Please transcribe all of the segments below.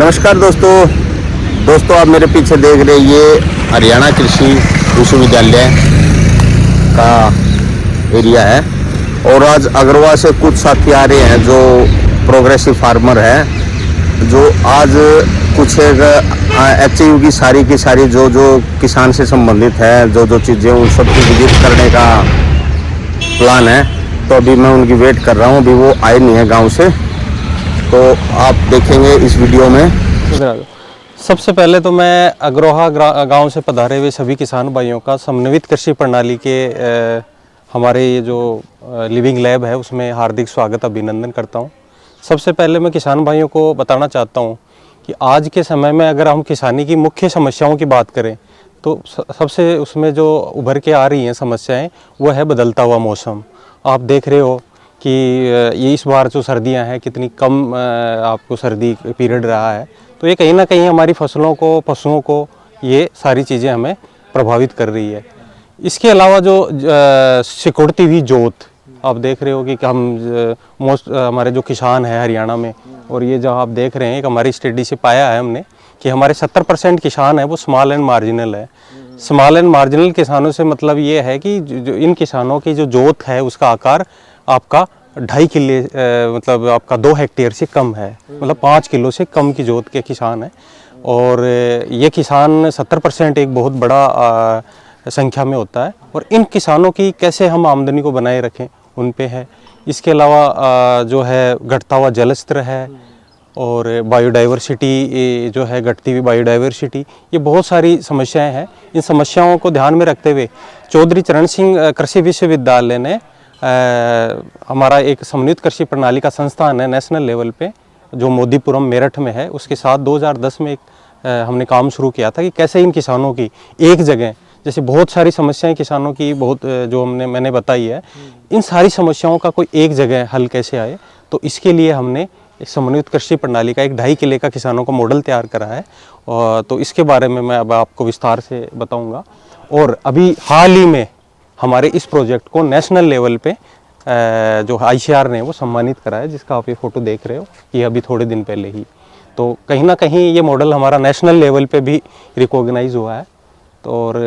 नमस्कार दोस्तों आप मेरे पीछे देख रहे ये हरियाणा कृषि विश्वविद्यालय का एरिया है और आज अग्रवा से कुछ साथी आ रहे हैं जो प्रोग्रेसिव फार्मर है, जो आज कुछ एचयू की सारी जो किसान से संबंधित है जो चीज़ें उन सब की विजिट करने का प्लान है। तो अभी मैं उनकी वेट कर रहा हूँ, अभी वो आए नहीं है गांव से, तो आप देखेंगे इस वीडियो में। सबसे पहले तो मैं अग्रोहा गांव से पधारे हुए सभी किसान भाइयों का समन्वित कृषि प्रणाली के हमारे ये जो लिविंग लैब है उसमें हार्दिक स्वागत अभिनंदन करता हूं। सबसे पहले मैं किसान भाइयों को बताना चाहता हूं कि आज के समय में अगर हम किसानी की मुख्य समस्याओं की बात करें तो सबसे उसमें जो उभर के आ रही हैं समस्याएं वो है बदलता हुआ मौसम। आप देख रहे हो कि ये इस बार जो सर्दियां हैं कितनी कम आपको सर्दी पीरियड रहा है, तो ये कहीं ना कहीं हमारी फसलों को, पशुओं को ये सारी चीज़ें हमें प्रभावित कर रही है। इसके अलावा जो सिकुड़ती हुई जोत आप देख रहे हो कि हम हमारे जो किसान हैं हरियाणा में, और ये जो आप देख रहे हैं एक हमारी स्टडी से पाया है हमने कि हमारे 70% किसान हैं वो स्मॉल एंड मार्जिनल है। स्मॉल एंड मार्जिनल किसानों से मतलब ये है कि जो इन किसानों की जो जोत है उसका आकार आपका 2.5 किले मतलब आपका 2 हेक्टेयर से कम है, मतलब 5 किलो से कम की जोत के किसान हैं। और ये किसान 70% एक बहुत बड़ा संख्या में होता है, और इन किसानों की कैसे हम आमदनी को बनाए रखें उन पे है। इसके अलावा जो है घटता हुआ जल स्तर है और बायोडाइवर्सिटी जो है, घटती हुई बायोडाइवर्सिटी, ये बहुत सारी समस्याएं हैं। इन समस्याओं को ध्यान में रखते हुए चौधरी चरण सिंह कृषि विश्वविद्यालय ने हमारा एक समन्वित कृषि प्रणाली का संस्थान है नेशनल लेवल पे जो मोदीपुरम मेरठ में है, उसके साथ 2010 में एक हमने काम शुरू किया था कि कैसे इन किसानों की एक जगह, जैसे बहुत सारी समस्याएं किसानों की बहुत जो मैंने बताई है, इन सारी समस्याओं का कोई एक जगह हल कैसे आए। तो इसके लिए हमने एक समन्वित कृषि प्रणाली का एक 2.5 किले का किसानों का मॉडल तैयार करा है, और तो इसके बारे में मैं अब आपको विस्तार से बताऊँगा। और अभी हाल ही में हमारे इस प्रोजेक्ट को नेशनल लेवल पे जो ICAR ने वो सम्मानित करा है, जिसका आप ये फ़ोटो देख रहे हो, ये अभी थोड़े दिन पहले ही। तो कहीं ना कहीं ये मॉडल हमारा नेशनल लेवल पे भी रिकॉग्नाइज हुआ है। तो और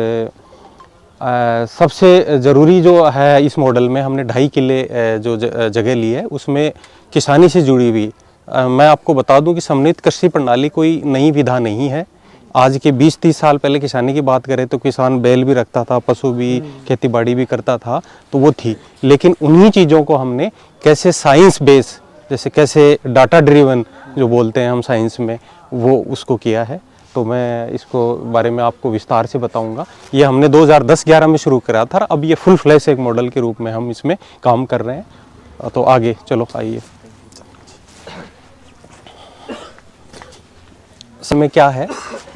सबसे ज़रूरी जो है इस मॉडल में हमने 2.5 किले जो जगह ली है उसमें किसानी से जुड़ी हुई मैं आपको बता दूं कि समन्वित कृषि प्रणाली कोई नई विधा नहीं है। आज के 20-30 साल पहले किसानी की बात करें तो किसान बैल भी रखता था, पशु भी, खेती बाड़ी भी करता था, तो वो थी। लेकिन उन्हीं चीज़ों को हमने कैसे साइंस बेस, जैसे कैसे डाटा ड्रिवन जो बोलते हैं हम साइंस में, वो उसको किया है। तो मैं इसको बारे में आपको विस्तार से बताऊंगा। ये हमने 2010-11 में शुरू करा था, अब ये फुल फ्लैश एक मॉडल के रूप में हम इसमें काम कर रहे हैं। तो आगे चलो आइए। इसमें क्या है,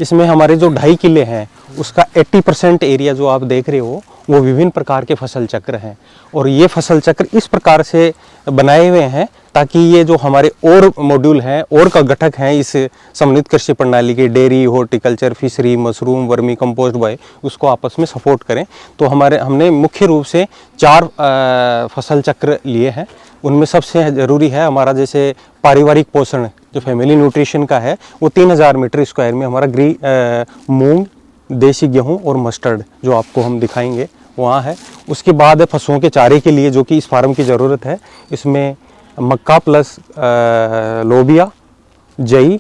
इसमें हमारे जो 2.5 किले हैं उसका 80% एरिया जो आप देख रहे हो वो विभिन्न प्रकार के फसल चक्र हैं, और ये फसल चक्र इस प्रकार से बनाए हुए हैं ताकि ये जो हमारे और मॉड्यूल हैं और का घटक हैं इस समन्वित कृषि प्रणाली के, dairy, horticulture, fishery, mushroom, vermicompost बाय, उसको आपस में सपोर्ट करें। तो हमने मुख्य रूप से 4 फसल चक्र लिए हैं। उनमें सबसे ज़रूरी है हमारा जैसे पारिवारिक पोषण जो फैमिली न्यूट्रिशन का है, वो 3000 मीटर स्क्वायर में हमारा मूंग, देसी गेहूं और मस्टर्ड जो आपको हम दिखाएंगे वहाँ है। उसके बाद है पशुओं के चारे के लिए जो कि इस फार्म की ज़रूरत है, इसमें मक्का प्लस लोबिया, जई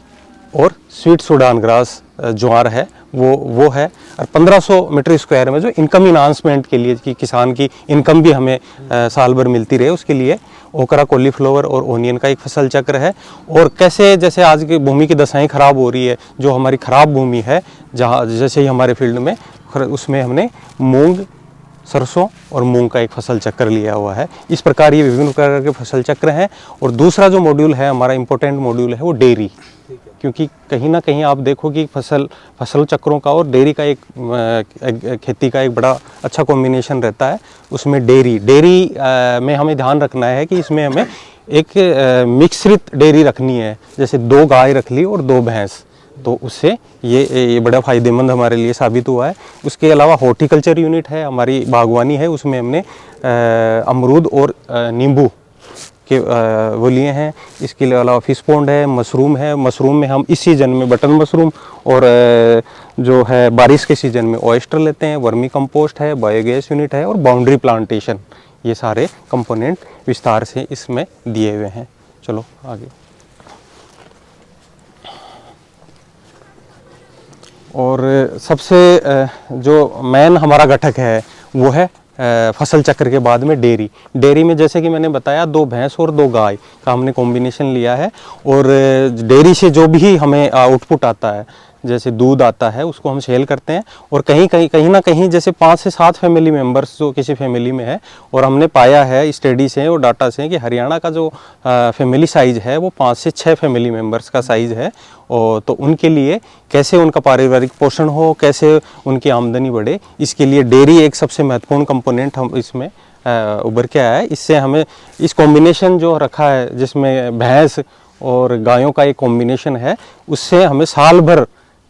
और स्वीट सूडान ग्रास ज्वार है वो है। और 1500 मीटर स्क्वायर में जो इनकम इन्हांसमेंट के लिए कि किसान की इनकम भी हमें साल भर मिलती रहे, उसके लिए ओकरा, कॉलीफ्लावर और ओनियन का एक फसल चक्र है। और कैसे जैसे आज की भूमि की दशाएं खराब हो रही है, जो हमारी खराब भूमि है जहाँ जैसे ही हमारे फील्ड में, उसमें हमने मूंग, सरसों और मूंग का एक फसल चक्र लिया हुआ है। इस प्रकार ये विभिन्न प्रकार के फसल चक्र हैं। और दूसरा जो मॉड्यूल है हमारा इम्पोर्टेंट मॉड्यूल है वो डेयरी, क्योंकि कहीं ना कहीं आप देखो कि फसल चक्रों का और डेयरी का एक खेती का एक बड़ा अच्छा कॉम्बिनेशन रहता है। उसमें डेयरी में हमें ध्यान रखना है कि इसमें हमें एक मिश्रित डेयरी रखनी है, जैसे 2 गाय रख ली और 2 भैंस, तो उससे ये बड़ा फ़ायदेमंद हमारे लिए साबित हुआ है। उसके अलावा हॉर्टिकल्चर यूनिट है, हमारी बागवानी है, उसमें हमने अमरूद और नींबू के वो लिए हैं। इसके अलावा फिश पॉन्ड है, मशरूम है। मशरूम में हम इस सीज़न में बटन मशरूम और जो है बारिश के सीज़न में ऑयस्टर लेते हैं। वर्मी कंपोस्ट है, बायोगैस यूनिट है और बाउंड्री प्लांटेशन, ये सारे कंपोनेंट विस्तार से इसमें दिए हुए हैं। चलो आगे। और सबसे जो मेन हमारा घटक है वो है फसल चक्र के बाद में डेयरी। डेयरी में जैसे कि मैंने बताया 2 भैंस और 2 गाय का हमने कॉम्बिनेशन लिया है। और डेयरी से जो भी हमें आउटपुट आता है, जैसे दूध आता है, उसको हम सेल करते हैं। और कहीं ना कहीं जैसे 5 से 7 फैमिली मेंबर्स जो किसी फैमिली में है, और हमने पाया है स्टडी से और डाटा से कि हरियाणा का जो फैमिली साइज़ है वो 5 से 6 फैमिली मेंबर्स का साइज़ है। और तो उनके लिए कैसे उनका पारिवारिक पोषण हो, कैसे उनकी आमदनी बढ़े, इसके लिए डेयरी एक सबसे महत्वपूर्ण कंपोनेंट हम इसमें उभर के आया है। इससे हमें इस कॉम्बिनेशन जो रखा है, जिसमें भैंस और गायों का एक कॉम्बिनेशन है, उससे हमें साल भर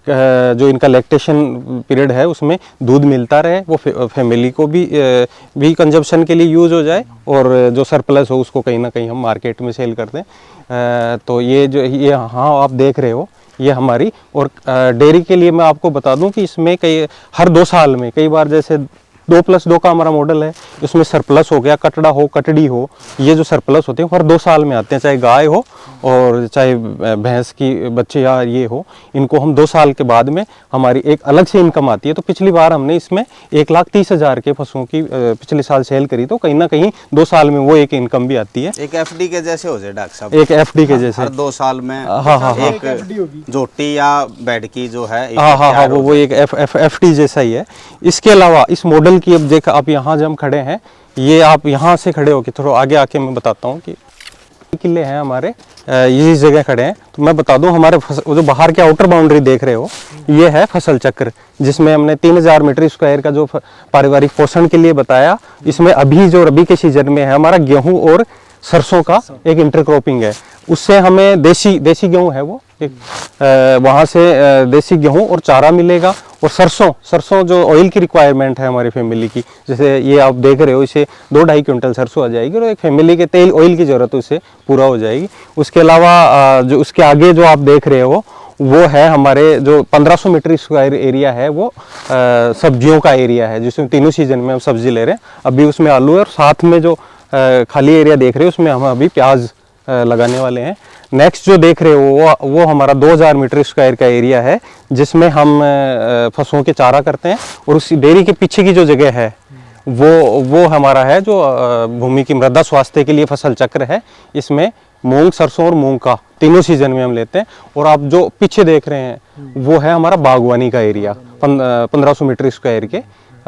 जो इनका लैक्टेशन पीरियड है उसमें दूध मिलता रहे, वो फैमिली को भी कंजप्शन के लिए यूज़ हो जाए, और जो सरप्लस हो उसको कहीं ना कहीं हम मार्केट में सेल कर दें। तो ये हाँ आप देख रहे हो ये हमारी। और डेयरी के लिए मैं आपको बता दूं कि इसमें हर 2 साल में कई बार जैसे 2+2 का हमारा मॉडल है, उसमें सरप्लस हो गया, कटड़ा हो, कटड़ी हो, ये जो सरप्लस होते हैं हर 2 साल में आते हैं, चाहे गाय हो और चाहे भैंस की बच्चे या ये हो। इनको हम 2 साल के बाद में हमारी एक अलग से इनकम आती है। तो पिछली बार हमने इसमें 1,30,000 के पशुओं की पिछले साल सेल करी, तो कहीं ना कहीं 2 साल में वो एक इनकम भी आती है। एक एफडी के जैसे हो जाए डॉक्टर साहब, एक एफडी के जैसे हर 2 साल में। हाँ, एक जोटी या बेड की जो है, हाँ, वो एक एफडी जैसा ही है। इसके अलावा इस मॉडल की अब देखा, आप यहाँ जब हम खड़े हैं, ये आप यहाँ से खड़े हो के थोड़ा आगे आके मैं बताता हूँ कि किले हैं हमारे, ये इस जगह खड़े हैं। तो मैं बता दूं हमारे जो बाहर के आउटर बाउंड्री देख रहे हो, ये है फसल चक्र, जिसमें हमने 3000 मीटर स्क्वायर का जो पारिवारिक पोषण के लिए बताया। इसमें अभी जो रबी के सीजन में है हमारा गेहूं और सरसों का एक इंटरक्रॉपिंग है। उससे हमें देसी गेहूं है वो वहाँ से देसी गेहूं और चारा मिलेगा। और सरसों जो ऑयल की रिक्वायरमेंट है हमारी फैमिली की, जैसे ये आप देख रहे हो, इसे 2-2.5 क्विंटल सरसों आ जाएगी और एक फैमिली के तेल ऑयल की ज़रूरत उससे पूरा हो जाएगी। उसके अलावा जो उसके आगे जो आप देख रहे हो वो है हमारे जो 1500 मीटर स्क्वायर एरिया है, वो सब्जियों का एरिया है, जिसमें तीनों सीजन में हम सब्जी ले रहे हैं। अभी उसमें आलू है और साथ में जो खाली एरिया देख रहे हो उसमें हम अभी प्याज लगाने वाले हैं। नेक्स्ट जो देख रहे हो वो हमारा 2000 मीटर स्क्वायर का एरिया है, जिसमें हम फसलों के चारा करते हैं। और उस डेयरी के पीछे की जो जगह है वो हमारा है जो भूमि की मृदा स्वास्थ्य के लिए फसल चक्र है। इसमें मूंग, सरसों और मूंग का तीनों सीजन में हम लेते हैं। और आप जो पीछे देख रहे हैं वो है हमारा बागवानी का एरिया, 1500 मीटर स्क्वायर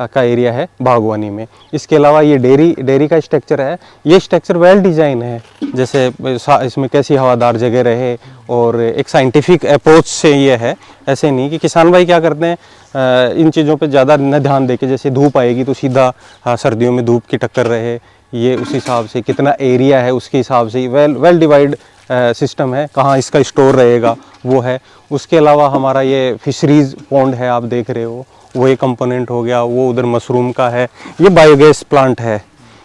का एरिया है बागवानी में। इसके अलावा ये डेयरी का स्ट्रक्चर है। ये स्ट्रक्चर वेल डिजाइन है, जैसे इसमें कैसी हवादार जगह रहे और एक साइंटिफिक अप्रोच से ये है। ऐसे नहीं कि किसान भाई क्या करते हैं, इन चीज़ों पे ज़्यादा न ध्यान देके, जैसे धूप आएगी तो सीधा सर्दियों में धूप की टक्कर रहे, ये उस हिसाब से कितना एरिया है उसके हिसाब से वेल डिवाइड सिस्टम है, कहाँ इसका स्टोर रहेगा वो है। उसके अलावा हमारा ये फिशरीज पॉन्ड है, आप देख रहे हो, वो एक कंपोनेंट हो गया। वो उधर मशरूम का है। ये बायोगैस प्लांट है,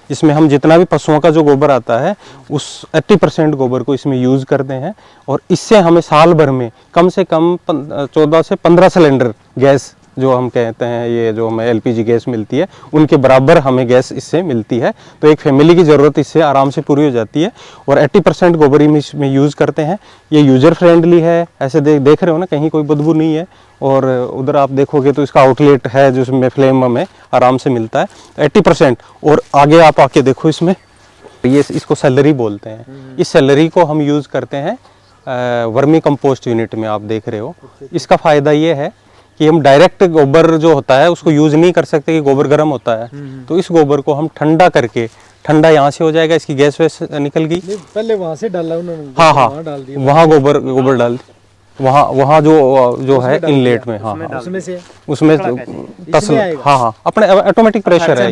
इसमें हम जितना भी पशुओं का जो गोबर आता है उस 80% गोबर को इसमें यूज़ करते हैं। और इससे हमें साल भर में कम से कम 14 से 15 सिलेंडर गैस, जो हम कहते हैं ये जो हमें एलपीजी गैस मिलती है, उनके बराबर हमें गैस इससे मिलती है। तो एक फैमिली की ज़रूरत इससे आराम से पूरी हो जाती है। और 80% गोबर ही इसमें यूज़ करते हैं। ये यूज़र फ्रेंडली है, ऐसे देख रहे हो ना, कहीं कोई बदबू नहीं है। और उधर आप देखोगे तो इसका आउटलेट है जिसमें फ्लेम हमें आराम से मिलता है 80%। और आगे आप आके देखो, इसमें ये इसको सैलरी बोलते हैं। इस सैलरी को हम यूज़ करते हैं वर्मी कंपोस्ट यूनिट में, आप देख रहे हो। इसका फ़ायदा ये है कि हम डायरेक्ट गोबर जो होता है उसको यूज़ नहीं कर सकते, कि गोबर गर्म होता है। तो इस गोबर को हम ठंडा करके, ठंडा यहाँ से हो जाएगा, इसकी गैस वैस निकल गई। पहले वहाँ से डाला उन्होंने, हाँ, वहाँ गोबर डाल, वहाँ जो है इनलेट में, हाँ, उसमें हाँ, अपने ऑटोमेटिक प्रेशर है,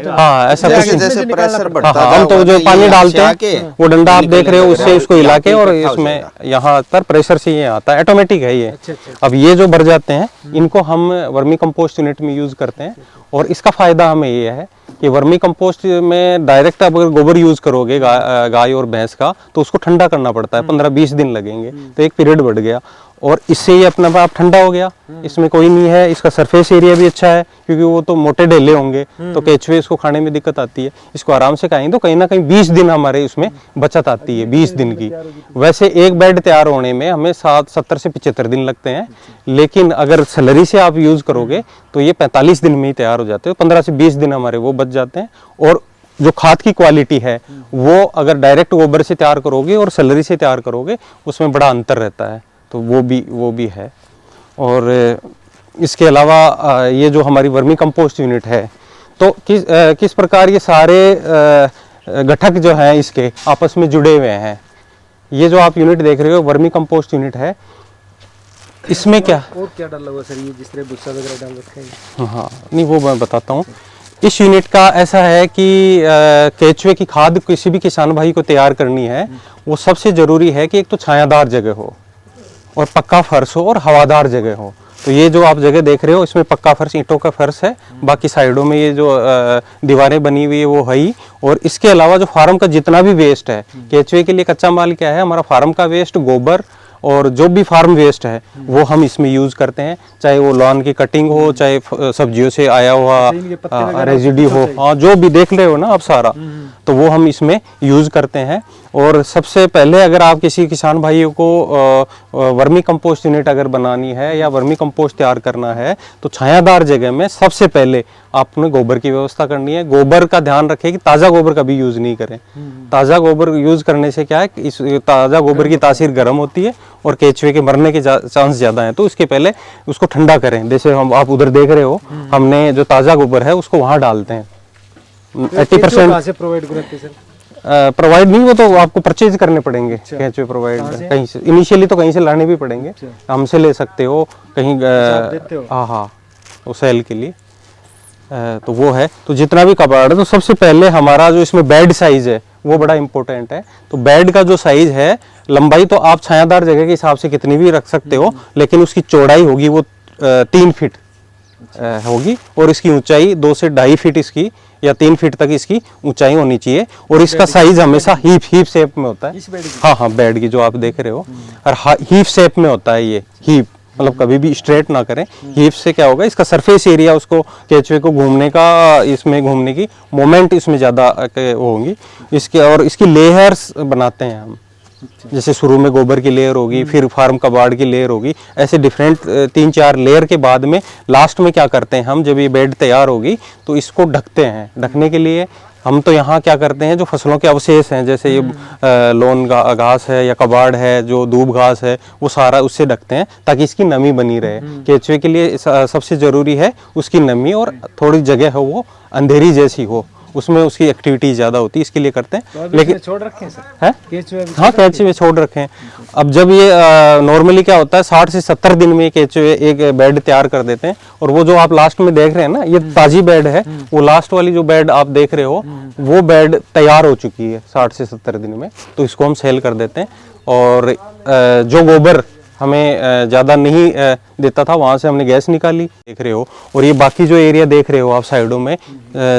हाँ, ऐसा जैसे प्रेशर बढ़ता है। हम तो जो पानी डालते हैं वो डंडा आप देख रहे हो, उससे उसको हिला के, और इसमें यहाँ पर प्रेशर से ये आता है, ऑटोमेटिक है ये। अब ये जो भर जाते हैं इनको हम वर्मी कंपोस्ट यूनिट में यूज करते हैं। और इसका फ़ायदा हमें ये है कि वर्मी कंपोस्ट में डायरेक्ट आप अगर गोबर यूज़ करोगे गाय और भैंस का, तो उसको ठंडा करना पड़ता है, 15-20 दिन लगेंगे, तो एक पीरियड बढ़ गया। और इससे ये अपना आप ठंडा हो गया, इसमें कोई नहीं है। इसका सरफेस एरिया भी अच्छा है, क्योंकि वो तो मोटे ढेले होंगे, तो केचुए इसको खाने में दिक्कत आती है। इसको आराम से खाएंगे तो कहीं ना कहीं 20 दिन हमारे उसमें बचत आती है, 20 दिन की। वैसे एक बेड तैयार होने में हमें 70 से 75 दिन लगते हैं, लेकिन अगर सैलरी से आप यूज़ करोगे तो ये 45 दिन में ही तैयार हो जाते हैं। 15 से 20 दिन हमारे वो बच जाते हैं। और जो खाद की क्वालिटी है वो अगर डायरेक्ट गोबर से तैयार करोगे और सैलरी से तैयार करोगे, उसमें बड़ा अंतर रहता है, तो वो भी है। और इसके अलावा ये जो हमारी वर्मी कंपोस्ट यूनिट है, तो किस प्रकार ये सारे घटक जो हैं इसके आपस में जुड़े हुए हैं। ये जो आप यूनिट देख रहे हो वर्मी कंपोस्ट यूनिट है, इसमें क्या और क्या डाला हुआ सर, ये जिस तरह भुस्सा वगैरह डाल रखा है? हाँ, नहीं वो मैं बताता हूँ। इस यूनिट का ऐसा है कि केचुए की खाद किसी भी किसान भाई को तैयार करनी है, वो सबसे ज़रूरी है कि एक तो छायादार जगह हो और पक्का फर्श हो और हवादार जगह हो। तो ये जो आप जगह देख रहे हो, इसमें पक्का फर्श, ईंटों का फर्श है, बाकी साइडों में ये जो दीवारें बनी हुई है वो है ही। और इसके अलावा जो फार्म का जितना भी वेस्ट है, केचुए के लिए कच्चा माल क्या है, हमारा फार्म का वेस्ट, गोबर और जो भी फार्म वेस्ट है वो हम इसमें यूज़ करते हैं, चाहे वो लॉन की कटिंग हो, चाहे सब्जियों से आया हुआ रेजिड्यू हो, हाँ जो भी देख रहे हो ना आप सारा, तो वो हम इसमें यूज़ करते हैं। और सबसे पहले अगर आप किसी किसान भाइयों को वर्मी कंपोस्ट यूनिट अगर बनानी है या वर्मी कंपोस्ट तैयार करना है, तो छायादार जगह में सबसे पहले आपने गोबर की व्यवस्था करनी है। गोबर का ध्यान रखें कि ताज़ा गोबर कभी यूज़ नहीं करें। ताज़ा गोबर यूज़ करने से क्या है, इस ताज़ा गोबर की तासीर गर्म होती है और केचुए के मरने के चांस ज़्यादा हैं। तो इसके पहले उसको ठंडा करें। जैसे हम आप उधर देख रहे हो, हमने जो ताज़ा गोबर है उसको वहाँ डालते हैं। 80% प्रोवाइड कराते सर? प्रोवाइड नहीं, वो तो आपको परचेज करने पड़ेंगे। केचुए प्रोवाइड कहीं से, इनिशियली तो कहीं से लाने भी पड़ेंगे, हमसे ले सकते हो कहीं, हाँ हाँ, वो सेल के लिए। तो वो है, तो जितना भी कबाड़ है, तो सबसे पहले हमारा जो इसमें बेड साइज है वो बड़ा इंपॉर्टेंट है। तो बेड का जो साइज है, लंबाई तो आप छायादार जगह के हिसाब से कितनी भी रख सकते हो, लेकिन उसकी चौड़ाई होगी वो 3 फीट होगी, और इसकी ऊंचाई 2 से 2.5 फीट इसकी या 3 फीट तक इसकी ऊंचाई होनी चाहिए। और इसका साइज हमेशा हीप शेप में होता है। हाँ हाँ, बेड की जो आप देख रहे हो, और हीप शेप में होता है ये हीप, मतलब कभी भी स्ट्रेट ना करें। हीप से क्या होगा, इसका सरफेस एरिया, उसको केचुए को घूमने का, इसमें घूमने की मोमेंट इसमें ज़्यादा होंगी इसके। और इसकी लेयर्स बनाते हैं हम, जैसे शुरू में गोबर की लेयर होगी, फिर फार्म कबाड़ की लेयर होगी, ऐसे डिफरेंट 3-4 लेयर के बाद में लास्ट में क्या करते हैं हम, जब ये बेड तैयार होगी तो इसको ढकते हैं। ढकने के लिए हम तो यहाँ क्या करते हैं, जो फसलों के अवशेष हैं, जैसे ये लोन घास है या कबाड़ है, जो दूब घास है, वो सारा उससे ढकते हैं ताकि इसकी नमी बनी रहे। केचुए के लिए सबसे ज़रूरी है उसकी नमी, और थोड़ी जगह हो वो अंधेरी जैसी हो, उसमें उसकी एक्टिविटी ज़्यादा होती है, इसके लिए करते हैं। तो लेकिन छोड़ रखे हैं सर? है केचुए? हाँ, केचुए छोड़ रखे हैं। अब जब ये नॉर्मली क्या होता है, 60 से 70 दिन में केचुए एक बेड तैयार कर देते हैं। और वो जो आप लास्ट में देख रहे हैं ना, ये ताज़ी बेड है, वो लास्ट वाली जो बेड आप देख रहे हो वो बेड तैयार हो चुकी है 60 से 70 दिन में, तो इसको हम सेल कर देते हैं। और जो गोबर हमें ज़्यादा नहीं देता था, वहाँ से हमने गैस निकाली, देख रहे हो। और ये बाकी जो एरिया देख रहे हो आप साइडों में,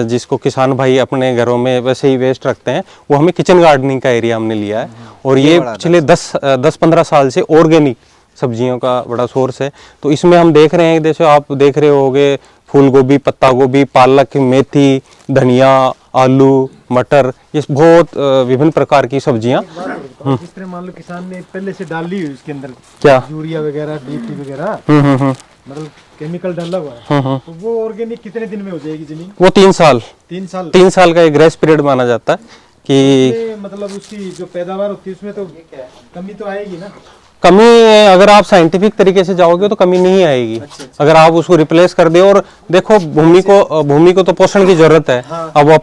जिसको किसान भाई अपने घरों में वैसे ही वेस्ट रखते हैं, वो हमें किचन गार्डनिंग का एरिया हमने लिया है। और ये पिछले 10-15 साल से ऑर्गेनिक सब्जियों का बड़ा सोर्स है। तो इसमें हम देख रहे हैं, जैसे आप देख रहे होगे, फूल गोभी, पत्ता गोभी, पालक, मेथी, धनिया, आलू, मटर, ये बहुत विभिन्न प्रकार की सब्जियां। जिस तरह मान लो किसान ने पहले से डाल ली उसके अंदर क्या यूरिया वगैरह, डीएपी वगैरह, मतलब केमिकल डाला हुआ है, तो वो ऑर्गेनिक कितने दिन में हो जाएगी जमीन? वो 3 साल 3 साल का एक ग्रेस पीरियड माना जाता है कि मतलब उसकी जो पैदावार होती है उसमें तो कमी तो आएगी ना? कमी अगर आप साइंटिफिक तरीके से जाओगे तो कमी नहीं आएगी। अगर आप उसको रिप्लेस कर दे, और देखो भूमि को तो पोषण की जरूरत है। अब वो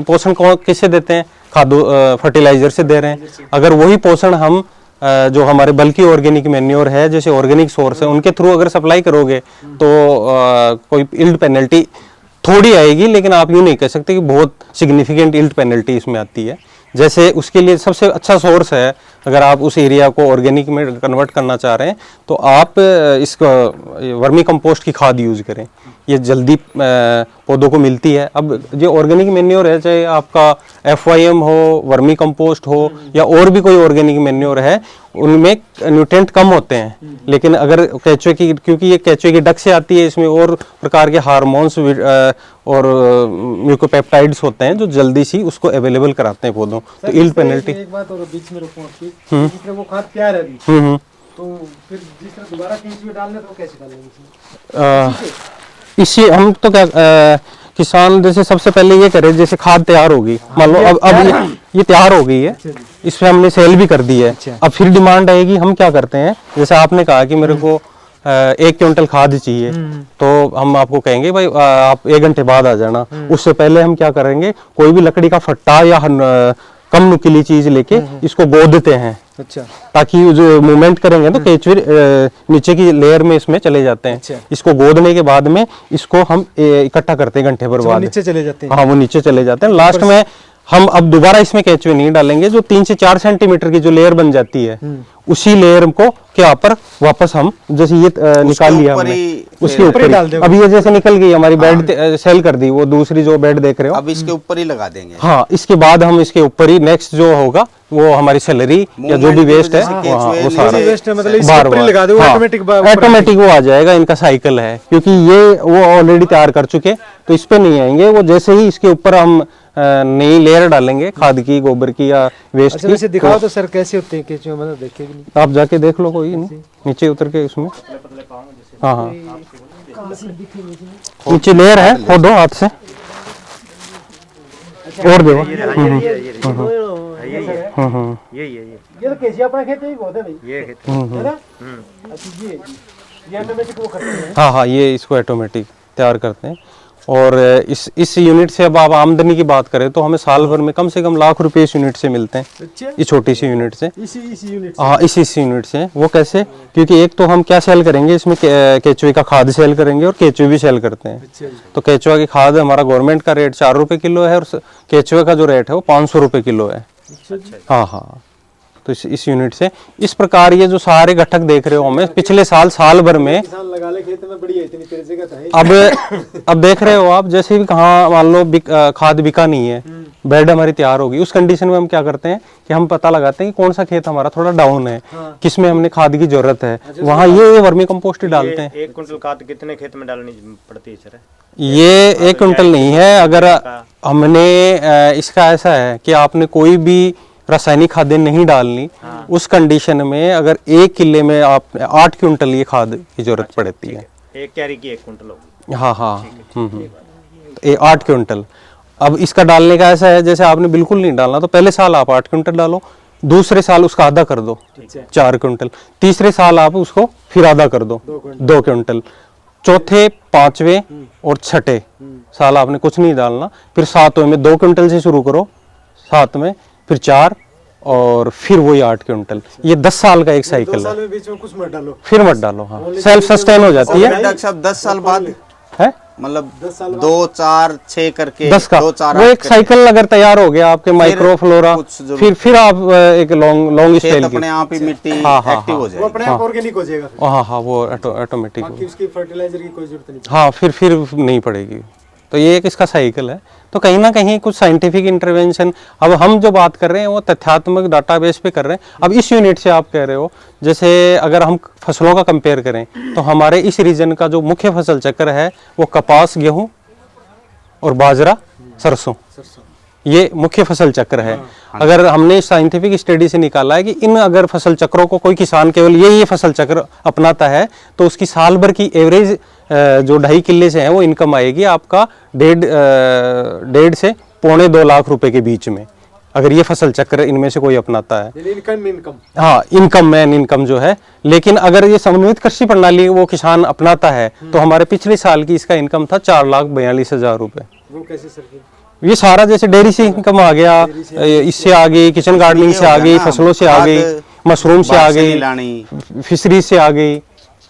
पोषण किससे देते हैं, खादों फर्टिलाइजर से दे रहे हैं। अगर वही पोषण हम जो हमारे बल्कि ऑर्गेनिक मैन्योर है, जैसे ऑर्गेनिक सोर्स है, उनके थ्रू अगर सप्लाई करोगे तो कोई इल्ड पेनल्टी थोड़ी आएगी, लेकिन आप यूँ नहीं कह सकते कि बहुत सिग्निफिकेंट इल्ड पेनल्टी इसमें आती है। जैसे उसके लिए सबसे अच्छा सोर्स है, अगर आप उस एरिया को ऑर्गेनिक में कन्वर्ट करना चाह रहे हैं, तो आप इसका वर्मी कंपोस्ट की खाद यूज़ करें। ये जल्दी पौधों को मिलती है। अब जो ऑर्गेनिक मैन्योर है, चाहे आपका FYM हो, वर्मी कंपोस्ट हो या और भी कोई ऑर्गेनिक मैन्योर है, उनमें न्यूट्रिएंट कम होते हैं। लेकिन अगर केचुए की, क्योंकि ये केचुए की डक से आती है, इसमें और प्रकार के हार्मोन्स और म्यूकोपेप्टाइड्स होते हैं जो जल्दी सी उसको अवेलेबल कराते हैं पौधों। तो यील्ड पेनल्टी। एक बात और बीच में रोकूं आपकी, जिस तरह वो खाद तैयार है अभी, तो फिर जिस तरह दोबारा केंचुए डालने तो कैसे डालेंगे इसमें? इसी हम तो क्या किसान जैसे सबसे पहले ये करे, जैसे खाद तैयार होगी, मान लो अब ये तैयार हो गई है, इस पे हमने सेल भी कर दी है। अब फिर डिमांड आएगी, हम क्या करते हैं, जैसे आपने कहा कि मेरे को 1 क्विंटल खाद चाहिए, तो हम आपको कहेंगे भाई आप 1 घंटे बाद आ जाना। उससे पहले हम क्या करेंगे, कोई भी लकड़ी का फट्टा या कम नुकीली चीज लेके इसको गोदते हैं। अच्छा, ताकि जो मूवमेंट करेंगे तो केचुए नीचे की लेयर में इसमें चले जाते हैं। अच्छा। इसको गोदने के बाद में इसको हम इकट्ठा करते हैं घंटे भर बाद। नीचे चले जाते हैं। हाँ, वो नीचे चले जाते हैं। लास्ट में हम अब दोबारा इसमें केचुए नहीं डालेंगे। जो 3 से 4 सेंटीमीटर की जो लेयर बन जाती है, उसी लेयर को के ऊपर वापस हम जैसे ये निकाल लिया हमने, उसके ऊपर ही डाल देंगे। अब ये जैसे निकल गई हमारी बेड सेल कर दी, वो दूसरी जो बेड देख रहे हो, अब इसके ऊपर ही लगा देंगे। हाँ, इसके बाद हम इसके ऊपर ही नेक्स्ट जो होगा वो हमारी सैलरी या जो भी वेस्ट है वो सारा वेस्ट है, मतलब इसके ऊपर ही लगा दो, ऑटोमेटिक वो आ जाएगा। इनका साइकिल है, क्योंकि ये वो ऑलरेडी तैयार कर चुके, तो इस पे नहीं आएंगे। वो जैसे ही इसके ऊपर हम नई लेयर डालेंगे खाद की, गोबर की या वेस्ट अच्छा, वैसे दिखाओ तो सर कैसे होते हैं केचुए, मतलब देखे भी नहीं। आप जाके देख लो, कोई नहीं, नीचे उतर के उसमें। हाँ हाँ, नीचे लेयर है, खोदो हाथ से और देखो। ये तो केचुआ अपना खेत ही बहुत है भाई, ये खेत है ना। अच्छा, ये ऑटोमेटिक वो करते हैं। हाँ हाँ, ये इसको ऑटोमेटिक तैयार करते हैं। और इस यूनिट से अब आप आमदनी की बात करें तो हमें साल भर में कम से कम लाख रुपए इस यूनिट से मिलते हैं। अच्छा, इस छोटी सी यूनिट से। इसी यूनिट हाँ, इस यूनिट से। वो कैसे? क्योंकि एक तो हम क्या सेल करेंगे इसमें, केचुए का खाद सेल करेंगे और केचुए भी सेल करते हैं। अच्छा, तो केचुआ की खाद हमारा गवर्नमेंट का रेट 4 रुपए किलो है, और केचुए का जो रेट है वो 500 रुपए किलो है। हाँ हाँ, तो इस यूनिट से इस प्रकार ये जो सारे घटक देख रहे हो हमें पिछले साल भर में, किसान लगा ले खेत में, बढ़िया इतनी तेज जगह तो है। अब देख रहे हो आप, जैसे भी कहाँ मान लो खाद बिका नहीं है, बेड हमारी तैयार होगी, उस कंडीशन में हम क्या करते हैं कि हम पता लगाते हैं कि कौन सा खेत हमारा थोड़ा डाउन है, किसमें हमने खाद की जरूरत है, वहाँ ये वर्मी कंपोस्ट ही डालते हैं। 1 कुंटल खाद कितने खेत में डालनी पड़ती है सर? ये 1 कुंटल नहीं है। अगर हमने इसका ऐसा है कि आपने कोई भी रासायनिक खादें नहीं डालनी, उस कंडीशन में अगर 1 किले में आप 8 क्विंटल ये खाद की जरूरत पड़ती है। 1 क्यारी की 1 कुंटल होगी। हाँ हाँ, 8 क्विंटल। अब इसका डालने का ऐसा है, जैसे आपने बिल्कुल नहीं डालना तो पहले साल आप 8 क्विंटल डालो, दूसरे साल उसका आधा कर दो 4 क्विंटल, तीसरे साल आप उसको फिर आधा कर दो 2 क्विंटल, चौथे, पांचवे और छठे साल आपने कुछ नहीं डालना। फिर 7वें में 2 क्विंटल से शुरू करो, 7 में फिर 4 और फिर वही 8 क्विंटल। ये 10 साल का एक साइकिल है। 2 साल में बीच में कुछ मत डालो, फिर मत डालो। हाँ, सेल्फ सस्टेन हो जाती है। डॉक्टर साहब 10 साल बाद है, मतलब 2, 4, 6 करके 10 का 2, 4, वो एक साइकिल अगर तैयार हो गया आपके माइक्रोफ्लोरा, फिर आप एक लॉन्ग स्टाइल की अपने आप ही मिट्टी हाँ, हाँ, एक्टिव हो वो जाएगी। अपने आप ऑर्गेनिक हो जाएगा फिर। हाँ हाँ, वो ऑटोमेटिक बाकी उसकी फर्टिलाइजर की कोई जरूरत नहीं। हाँ, फिर नहीं पड़ेगी। तो ये एक इसका साइकिल है। तो कहीं ना कहीं कुछ साइंटिफिक इंटरवेंशन, अब हम जो बात कर रहे हैं वो तथ्यात्मक डाटाबेस पे कर रहे हैं। अब इस यूनिट से आप कह रहे हो, जैसे अगर हम फसलों का कंपेयर करें तो हमारे इस रीजन का जो मुख्य फसल चक्र है वो कपास, गेहूं और बाजरा, सरसों, ये मुख्य फसल चक्र है। अगर हमने साइंटिफिक स्टडी से निकाला है कि इन अगर फसल चक्रों को कोई किसान केवल ये फसल चक्र अपनाता है तो उसकी साल भर की एवरेज जो 2.5 किले से है वो इनकम आएगी आपका 1.5 से 1.25 लाख रुपए के बीच में, अगर ये फसल चक्र इनमें से कोई अपनाता है। इनकम हाँ, इनकम जो है। लेकिन अगर ये समन्वित कृषि प्रणाली वो किसान अपनाता है तो हमारे पिछले साल की इसका इनकम था 4,42,000 रुपए। वो कैसे सर? ये सारा जैसे डेयरी से इनकम आ गया, इससे आ गई, किचन गार्डनिंग से आ गई, फसलों से आ गई, मशरूम से आ गई, फिशरीज से आ गई।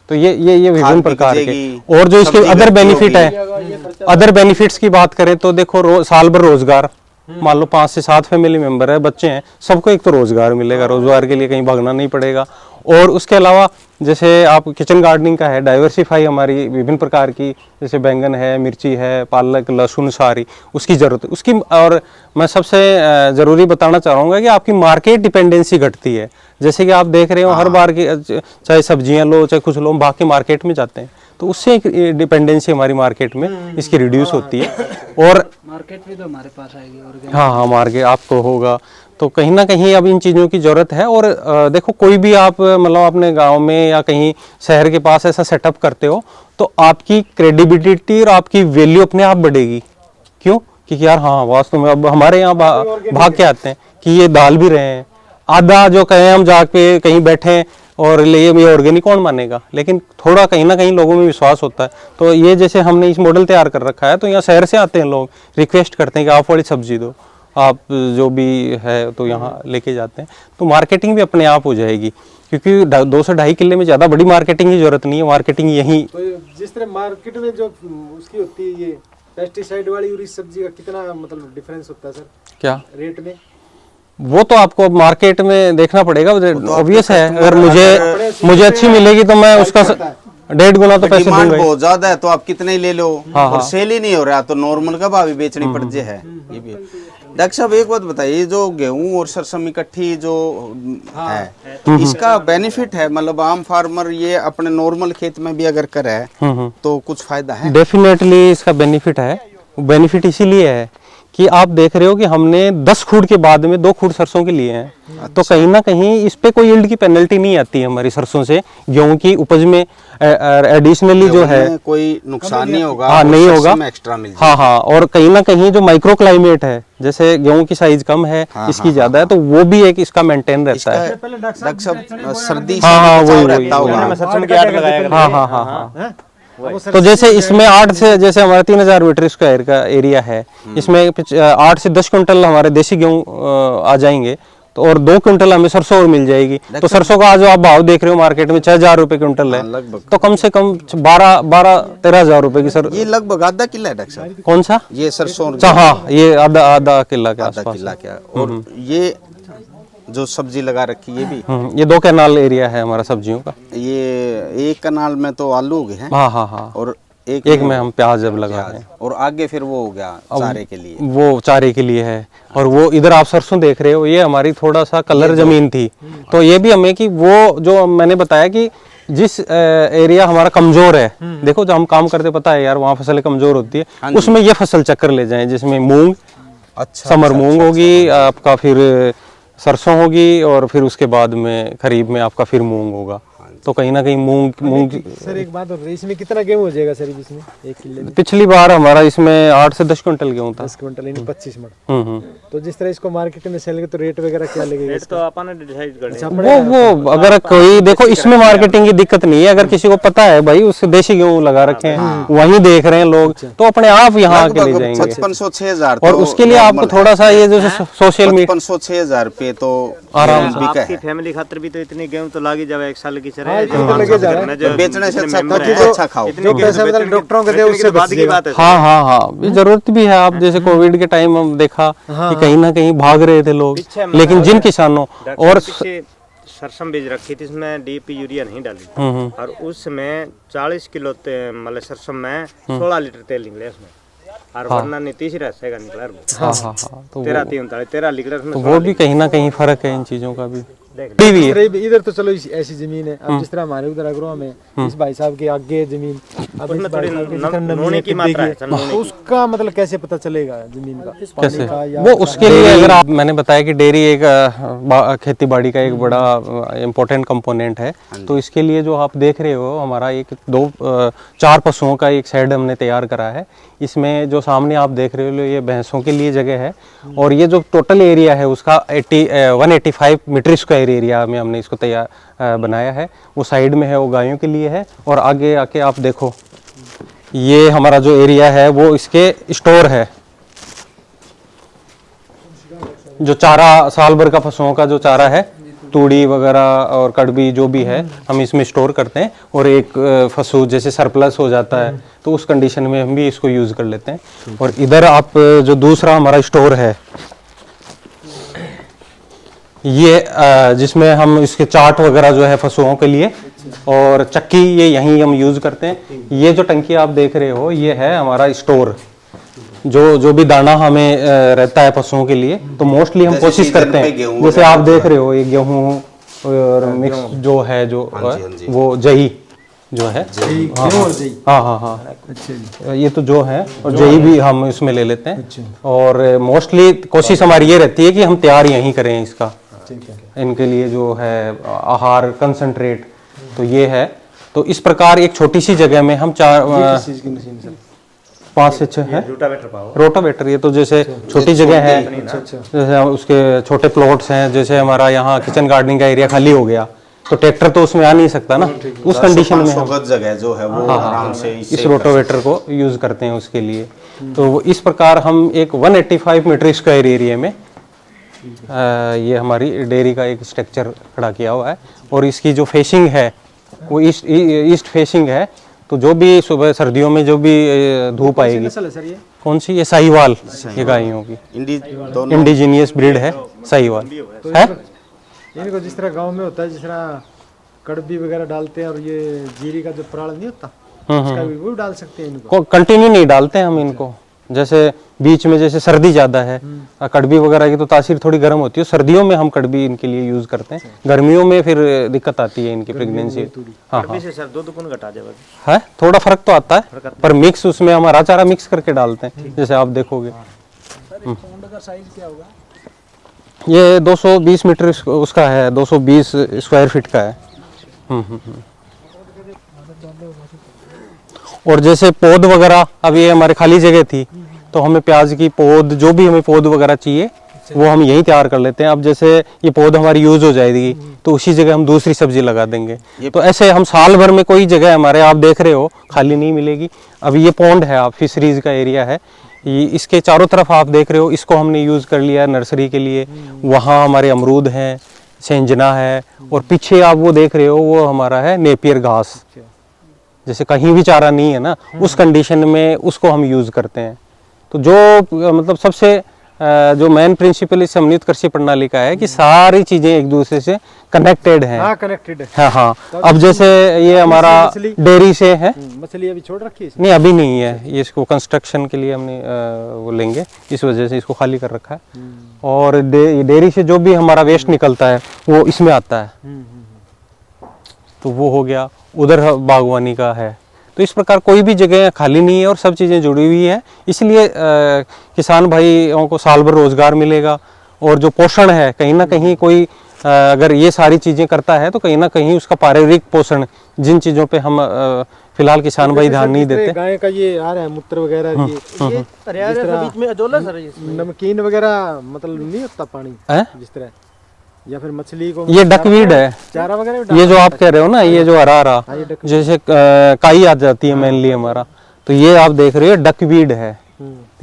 तो ये विभिन्न प्रकार के। और जो इसके अदर बेनिफिट है, अदर बेनिफिट्स की बात करें तो देखो, साल भर रोजगार, मान लो 5 से 7 फैमिली मेंबर है, बच्चे हैं, सबको एक तो रोजगार मिलेगा, रोजगार के लिए कहीं भागना नहीं पड़ेगा। और उसके अलावा जैसे आप किचन गार्डनिंग का है, डाइवर्सिफाई हमारी विभिन्न प्रकार की, जैसे बैंगन है, मिर्ची है, पालक, लहसुन, सारी उसकी ज़रूरत है उसकी। और मैं सबसे ज़रूरी बताना चाहूँगा कि आपकी मार्केट डिपेंडेंसी घटती है। जैसे कि आप देख रहे हो हर बार की, चाहे सब्जियां लो चाहे कुछ लो, बाकी मार्केट में जाते हैं, तो उससे एक डिपेंडेंसी हमारी मार्केट में इसकी रिड्यूस होती है। और मार्केट भी तो हमारे पास आएगी और हाँ मार्केट आपको होगा, तो कहीं ना कहीं अब इन चीज़ों की ज़रूरत है। और देखो कोई भी आप मतलब अपने गांव में या कहीं शहर के पास ऐसा सेटअप करते हो तो आपकी क्रेडिबिलिटी और आपकी वैल्यू अपने आप बढ़ेगी। क्यों? क्योंकि यार हाँ वास्तव में अब हमारे यहाँ भाग के आते हैं कि ये डाल भी रहे हैं। आधा जो कहें हम जाके कहीं बैठे और ये ऑर्गेनिक कौन मानेगा, लेकिन थोड़ा कहीं ना कहीं लोगों में विश्वास होता है। तो ये जैसे हमने इस मॉडल तैयार कर रखा है, तो यहाँ शहर से आते हैं लोग, रिक्वेस्ट करते हैं कि आप वाली सब्जी दो, आप जो भी है तो यहाँ लेके जाते हैं, तो मार्केटिंग भी अपने आप हो जाएगी। क्योंकि 2 से 2.5 किले में ज़्यादा बड़ी मार्केटिंग की जरूरत नहीं है, मार्केटिंग यहीं। तो जिस तरह मार्केट में जो उसकी होती है ये पेस्टिसाइड वाली और इस सब्जी का कितना मतलब डिफरेंस होता है सर क्या रेट में? वो तो आपको मार्केट में देखना पड़ेगा, ऑब्वियस है। अगर मुझे अच्छी मिलेगी तो मैं उसका 1.5 गुना तो पैसे डिमांड दूंगा ही। बहुत ज्यादा है तो आप कितने ही ले लो, हाँ, और हाँ। सेल ही नहीं हो रहा तो नॉर्मल का भाव ही बेचनी पड़ जे है। ये भी डॉक्टर साहब एक बात बताइए, जो गेहूं और सरसों इकट्ठी जो है इसका बेनिफिट है, मतलब आम फार्मर ये अपने नॉर्मल खेत में भी अगर करे तो कुछ फायदा है? डेफिनेटली इसका बेनिफिट है। बेनिफिट इसीलिए है कि आप देख रहे हो कि हमने 10 खूंट के बाद में 2 खूंट सरसों के लिए हैं, तो कहीं ना कहीं इस पे कोई यील्ड की पेनल्टी नहीं आती है हमारी सरसों से। गेहूं की उपज में एडिशनली जो है कोई नुकसान नहीं होगा, हाँ और नहीं सरसों होगा, में एक्स्ट्रा मिल जाएगा। हाँ हाँ। और कहीं ना कहीं जो माइक्रो क्लाइमेट है, जैसे गेहूं की साइज कम है, इसकी ज्यादा है, तो वो भी एक इसका मेंटेन रहता है। डॉक्टर साहब सर्दी हाँ, हाँ, से वही, बचाव वही, रहता होगा। सरसों की आड़ लगाया हाँ हाँ हाँ हाँ। तो जैसे इसमें 8 से, जैसे हमारा 3000 मीटर स्क्वायर का एरिया है, इसमें 8 से 10 क्विंटल हमारे देसी गेहूं आ जाएंगे, तो और 2 क्विंटल हमें सरसों और मिल जाएगी। तो सरसों का आज जो आप भाव देख रहे हो मार्केट में 6000 रुपए क्विंटल है, लगभग। तो कम से कम 12-13 हजार रुपए की सर। ये लगभग आधा किला है डॉक्टर साहब, कौन सा? ये सरसों अच्छा हाँ, ये आधा किला के आधा आसपास किला क्या, और ये जो सब्जी लगा रखी ये भी ये 2 कैनाल एरिया है हमारा सब्जियों का। ये एक कनाल में तो आलू उगे हैं, हाँ हाँ हाँ। और एक में हम प्याज अब लगा रहे हैं, और आगे फिर वो हो गया चारे के लिए। वो चारे के लिए है। और वो इधर आप सरसों देख रहे हो, ये हमारी थोड़ा सा कलर जमीन थी, तो ये भी हमें कि वो जो मैंने बताया कि जिस एरिया हमारा कमजोर है, देखो जो हम काम करते पता है यार वहाँ फसलें कमजोर होती है, उसमें ये फसल चक्कर ले जाएं, जिसमें मूंग, अच्छा, समर मूंग होगी आपका, फिर सरसों होगी, और फिर उसके बाद में खरीफ में आपका फिर मूंग होगा। तो कहीं ना कहीं मूंग सर एक बात और, इसमें कितना गेहूं हो जाएगा सर इसमें एक किले में? पिछली बार हमारा इसमें 8 से 10 क्विंटल गेहूं था। 10 क्विंटल यानी 25 मन। तो जिस तरह इसको मार्केट में सेल तो रेट वगैरह क्या लगेगा? रेट तो अपन ने डिसाइड कर लिया। वो अगर कोई देखो इसमें मार्केटिंग की दिक्कत नहीं है, अगर किसी को पता है भाई उससे देशी गेहूं लगा रखे हैं, वहीं देख रहे हैं लोग, तो अपने आप यहाँ आके ले जाएंगे। 5500-6000 और उसके लिए आपको थोड़ा सा ये जो सोशल मीडिया 5500-6000 रुपए तो आराम से बिका आपकी है। फैमिली खातिर भी तो इतनी गेहूं तो लागी जावे एक साल की हाँ, ये तो लगे जा रहा है। बेचने से अच्छा मेंबर खाओ, है, अच्छा खाओ। जो पैसा मतलब डॉक्टरों को दे उससे बाद की बात है। हाँ हाँ हाँ, ये जरूरत भी है। आप जैसे कोविड के टाइम हम देखा कि कहीं ना कहीं भाग रहे थे लोग, लेकिन जिन किसानों और सरसों बीज रखी थी, इसमें डीपी यूरिया नहीं डाली, और उसमें 40 किलो मतलब सरसों में 16 लीटर तेल निकले उसमें, और वरना नहीं तीसरा रहेगा निकला। हाँ हाँ हाँ, तो 13 लीटर तो वो भी कहीं ना कहीं फर्क है इन चीजों का भी। इधर तो चलो ऐसी जमीन है, अब जिस तरह हमारे उधर अग्रवा में इस भाई साहब के आगे जमीन, अब इस भाई साहब के जितना नमूने की मात्रा है, तो उसका मतलब कैसे पता चलेगा जमीन का कैसे का या वो उसके लिए अगर आप, मैंने बताया कि डेयरी एक खेती बाड़ी का एक बड़ा इम्पोर्टेंट कंपोनेंट है, तो इसके लिए जो आप देख रहे हो हमारा 4 पशुओं का एक शेड हमने तैयार करा है। इसमें जो सामने आप देख रहे हो ये भैंसों के लिए जगह है, और ये जो टोटल एरिया है उसका 185 मीटर स्क्वायर एरिया में हमने इसको तैयार बनाया है। वो साइड में है वो गायों के लिए है, और आगे आके आप देखो ये हमारा जो एरिया है वो इसके स्टोर है, जो चारा साल भर का पशुओं का जो चारा है, तूड़ी वगैरह और कड़बी जो भी है हम इसमें स्टोर करते हैं, और एक पशु जैसे सरप्लस हो जाता है तो उस कंडीशन में हम भी इसको यूज़ कर लेते हैं। और इधर आप जो दूसरा हमारा स्टोर है, ये जिसमें हम इसके चार्ट वगैरह जो है पशुओं के लिए, और चक्की ये यहीं हम यूज करते हैं। ये जो टंकी आप देख रहे हो ये है हमारा स्टोर, जो भी दाना हमें रहता है पशुओं के लिए, तो मोस्टली हम जैसे कोशिश सीजन करते पे हैं, गेहूं जैसे वगैरह आप देख रहे हो ये गेहूं और मिक्स जो है जो हाँ जी। वो जई जो है, हाँ हाँ हाँ, अच्छा जी। ये तो जो है, और जई भी हम इसमें ले लेते हैं। और मोस्टली कोशिश हमारी ये रहती है कि हम तैयार यहीं करें इसका, इनके लिए जो है आहार कंसंट्रेट, तो ये है। तो इस प्रकार एक छोटी सी जगह में हम 5 से 6 है रोटावेटर। ये तो जैसे छोटी जगह है, जैसे उसके छोटे प्लॉट्स हैं, जैसे हमारा यहाँ किचन गार्डनिंग का एरिया खाली हो गया तो ट्रैक्टर तो उसमें आ नहीं सकता ना, उस कंडीशन में हम जगह जो है वो आराम से इस रोटावेटर को यूज करते हैं उसके लिए। तो इस प्रकार हम एक 185 मीटर स्क्वायर एरिया में ये हमारी डेयरी का एक स्ट्रक्चर खड़ा किया हुआ है। और इसकी जो फेसिंग है वो ईस्ट फेसिंग है, तो जो भी सुबह सर्दियों में जो भी धूप आएगी, कौन सी, ये साहिवाल, ये गायों की इंडिजीनियस ब्रीड है, साहिवाल है। इनको जिस तरह गांव में होता है, जिस तरह कड़बी वगैरह डालते हैं और ये जीरी का जो पराल नहीं होता, उसका भी वो डाल सकते हैं इनको। कंटिन्यू नहीं डालते हम इनको, जैसे बीच में जैसे सर्दी ज्यादा है, कड़बी वगैरह की तो तासीर थोड़ी गर्म होती है, सर्दियों में हम कड़बी इनके लिए यूज करते हैं, गर्मियों में फिर दिक्कत आती है इनकी प्रेगनेंसी। हाँ हाँ सर दूध कौन घटा जाएगा, है, थोड़ा फर्क तो आता है, पर मिक्स उसमें हम हरा चारा मिक्स करके डालते हैं, जैसे आप देखोगे। ये 220 मीटर उसका है, 220 स्क्वायर फीट का है। और जैसे पौध वगैरह, अब ये हमारे खाली जगह थी तो हमें प्याज की पौध, जो भी हमें पौध वगैरह चाहिए वो हम यहीं तैयार कर लेते हैं। अब जैसे ये पौध हमारी यूज हो जाएगी तो उसी जगह हम दूसरी सब्जी लगा देंगे। तो ऐसे हम साल भर में कोई जगह हमारे आप देख रहे हो खाली नहीं मिलेगी। अब ये पॉन्ड है, आप फिशरीज का एरिया है, ये इसके चारों तरफ आप देख रहे हो, इसको हमने यूज कर लिया नर्सरी के लिए। वहाँ हमारे अमरूद हैं, सेंजना है, और पीछे आप वो देख रहे हो वो हमारा है नेपियर घास, जैसे कहीं भी चारा नहीं है ना, उस कंडीशन में उसको हम यूज करते हैं। तो जो मतलब सबसे जो मेन प्रिंसिपल इस समन्वित कृषि प्रणाली का है कि सारी चीजें एक दूसरे से कनेक्टेड हैं। हाँ, कनेक्टेड है। हाँ हाँ। अब जैसे ये हमारा डेयरी से है, मछली अभी छोड़ रखी है नहीं अभी नहीं है, ये इसको कंस्ट्रक्शन के लिए हमने वो लेंगे, इस वजह से इसको खाली कर रखा है। और डेयरी से जो भी हमारा वेस्ट निकलता है वो इसमें आता है, तो वो हो गया। उधर बागवानी का है। तो इस प्रकार कोई भी जगह खाली नहीं है और सब चीज़ें जुड़ी हुई है, इसलिए किसान भाइयों को साल भर रोजगार मिलेगा। और जो पोषण है, कहीं ना कहीं कोई अगर ये सारी चीज़ें करता है तो कहीं ना कहीं उसका पारिवारिक पोषण, जिन चीज़ों पे हम फिलहाल किसान भाई ध्यान नहीं देते। गाय का ये आ रहा है मूत्र वगैरह, ये बीच में अजोला सर, नमकीन वगैरह मतलब नहीं होता पानी जिस तरह, या फिर मछली को ये डकवीड है, चारा वगैरह, ये जो आप कह रहे हो ना, ये जो हरा हरा जैसे काई आ जाती है मेनली हमारा, तो ये आप देख रहे हो डकवीड है।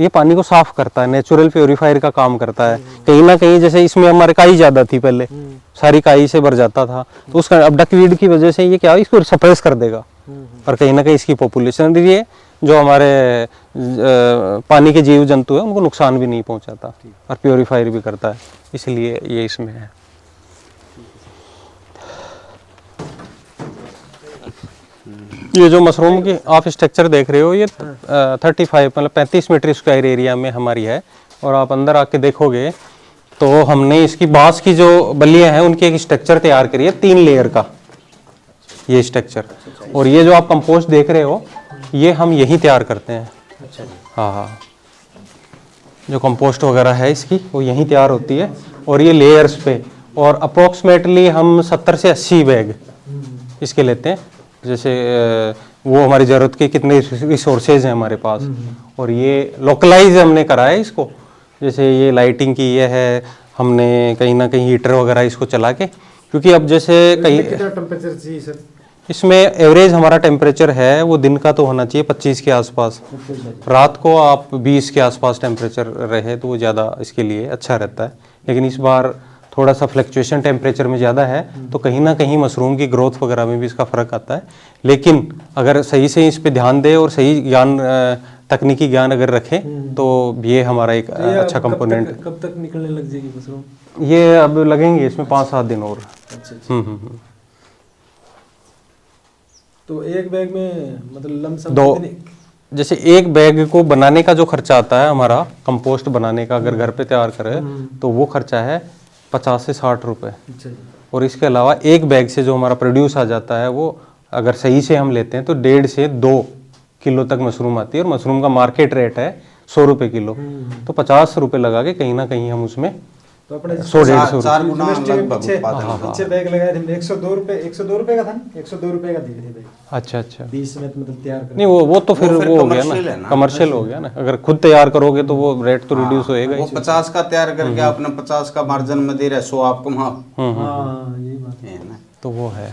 ये पानी को साफ करता है, नेचुरल प्योरीफायर का काम करता है। कहीं ना कहीं जैसे इसमें हमारे काई ज्यादा थी पहले, सारी काई से भर जाता था, तो उसका अब डकवीड की वजह से ये क्या इसको सप्रेस कर देगा, और कहीं ना कहीं इसकी पॉपुलेशन ये जो हमारे पानी के जीव जंतु है उनको नुकसान भी नहीं पहुंचाता और प्योरीफायर भी करता है, इसलिए ये इसमें है। ये जो मशरूम की आप स्ट्रक्चर देख रहे हो, ये 35 मतलब 35 मीटर स्क्वायर एरिया में हमारी है। और आप अंदर आके देखोगे तो हमने इसकी बांस की जो बल्लियां हैं उनकी एक स्ट्रक्चर तैयार करी है 3 लेयर का, ये स्ट्रक्चर। और ये जो आप कंपोस्ट देख रहे हो ये हम यहीं तैयार करते हैं। हाँ हाँ, जो कंपोस्ट वगैरह है इसकी वो यहीं तैयार होती है, और ये लेयर्स पे। और अप्रोक्सीमेटली हम 70 से 80 बैग इसके लेते हैं, जैसे वो हमारी ज़रूरत के कितने रिसोर्सेज हैं हमारे पास। और ये लोकलाइज हमने करा है इसको, जैसे ये लाइटिंग की ये है, हमने कहीं ना कहीं हीटर वगैरह इसको चला के, क्योंकि अब जैसे कहीं कितना टेम्परेचर चाहिए सर? इसमें एवरेज हमारा टेम्परेचर है वो दिन का तो होना चाहिए 25 के आसपास, रात को आप 20 के आसपास टेम्परेचर रहे तो वो ज़्यादा इसके लिए अच्छा रहता है। लेकिन इस बार थोड़ा सा फ्लक्चुएशन टेम्परेचर में ज़्यादा है, तो कहीं ना कहीं मशरूम की ग्रोथ वगैरह में भी इसका फ़र्क आता है। लेकिन अगर सही से इस पे ध्यान दें और सही ज्ञान, तकनीकी ज्ञान अगर रखें तो ये हमारा एक अच्छा कंपोनेंट। कब तक निकलने लग जाएगी मशरूम? ये अब लगेंगे इसमें 5-7 दिन और। अच्छा अच्छा। तो एक बैग में मतलब लमसम दो, कितने- जैसे एक बैग को बनाने का जो खर्चा आता है हमारा, कंपोस्ट बनाने का अगर घर पे तैयार करें तो वो खर्चा है 50 से 60 रुपए। अच्छा जी। और इसके अलावा एक बैग से जो हमारा प्रोड्यूस आ जाता है वो अगर सही से हम लेते हैं तो 1.5 से 2 किलो तक मशरूम आती है, और मशरूम का मार्केट रेट है 100 रुपए किलो। तो 50 रुपए लगा के कहीं ना कहीं हम उसमें तो अपने 100-150 4 गुना यूनिवर्सिटी में लगभग पीछे उत्पादन। पीछे बैग लगाए थे 102 रुपए, 102 रुपए का था ना, 102 रुपए का दिए थे बैग अच्छा अच्छा। 20 में मतलब तैयार कर। नहीं वो तो फिर वो हो गया commercial है ना, ना। कमर्शियल हो गया ना। अगर खुद तैयार करोगे तो वो रेट तो रिड्यूस होएगा वो ही। 50 का तैयार करके आपने 50 का मार्जिन में दे रहे 100 आपको वहाँ हाँ यही बात है। है ना। तो वो है।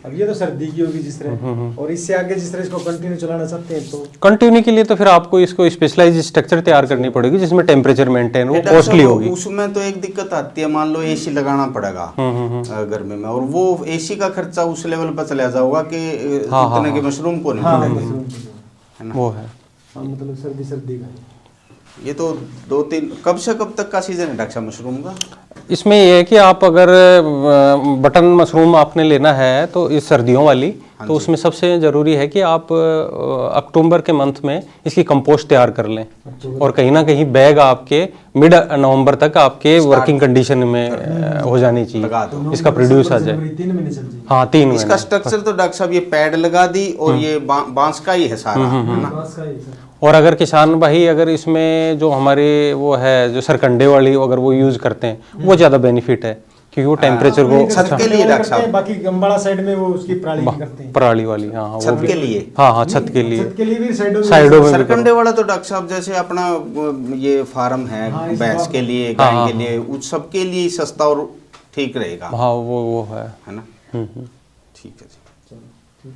अब ये तो सर्दी की होगी जिस तरह, और इससे आगे जिस तरह इसको कंटिन्यू चलाना चाहते हैं तो कंटिन्यू के लिए तो फिर आपको इसको स्पेशलाइज स्ट्रक्चर तैयार करनी पड़ेगी जिसमें टेम्परेचर मेंटेन, वो डॉक्टर कॉस्टली साहब, होगी। उसमें तो एक दिक्कत आती है, मान लो एसी लगाना पड़ेगा गर्मी में, और वो एसी का खर्चा उस लेवल पर चला जाओगा कि इतने के मशरूम को नहीं मिलेगी, है ना। वो है। हाँ मतलब सर्दी सर्दी का है। ये तो 2-3 कब से कब तक का सीजन है डॉक्टर साहब मशरूम का? इसमें ये है कि आप अगर बटन मशरूम आपने लेना है तो इस सर्दियों वाली, तो उसमें सबसे ज़रूरी है कि आप अक्टूबर के मंथ में इसकी कंपोस्ट तैयार कर लें, और कहीं ना कहीं बैग आपके मिड नवंबर तक आपके वर्किंग कंडीशन में हो जानी चाहिए, इसका प्रोड्यूस आ जाए। 3 महीने चल जाएगी। हाँ 3 महीने। इसका स्ट्रक्चर तो डॉक्टर साहब ये पैड लगा दी और ये बांस का ही है सारा, है ना। बस का ही सर। और अगर किसान भाई अगर इसमें जो हमारे वो है जो सरकंडे वाली अगर वो यूज़ करते हैं वो ज़्यादा बेनिफिट है, क्योंकि वो टेम्परेचर को छत के लिए डॉक्टर साहब, बाकी गंबाड़ा साइड में वो उसकी पराली की करते हैं। पराली वाली। हाँ हाँ, वो छत भी। के लिए। हाँ छत के लिए, छत के लिए भी साइडों में साइडों में भी सरकंडे वाला तो डॉक्टर साहब जैसे अपना ये फार्म है भैंस के लिए, गाय के लिए, उस सब के लिए सस्ता और ठीक रहेगा, हाँ वो है। है ना। ठीक है जी।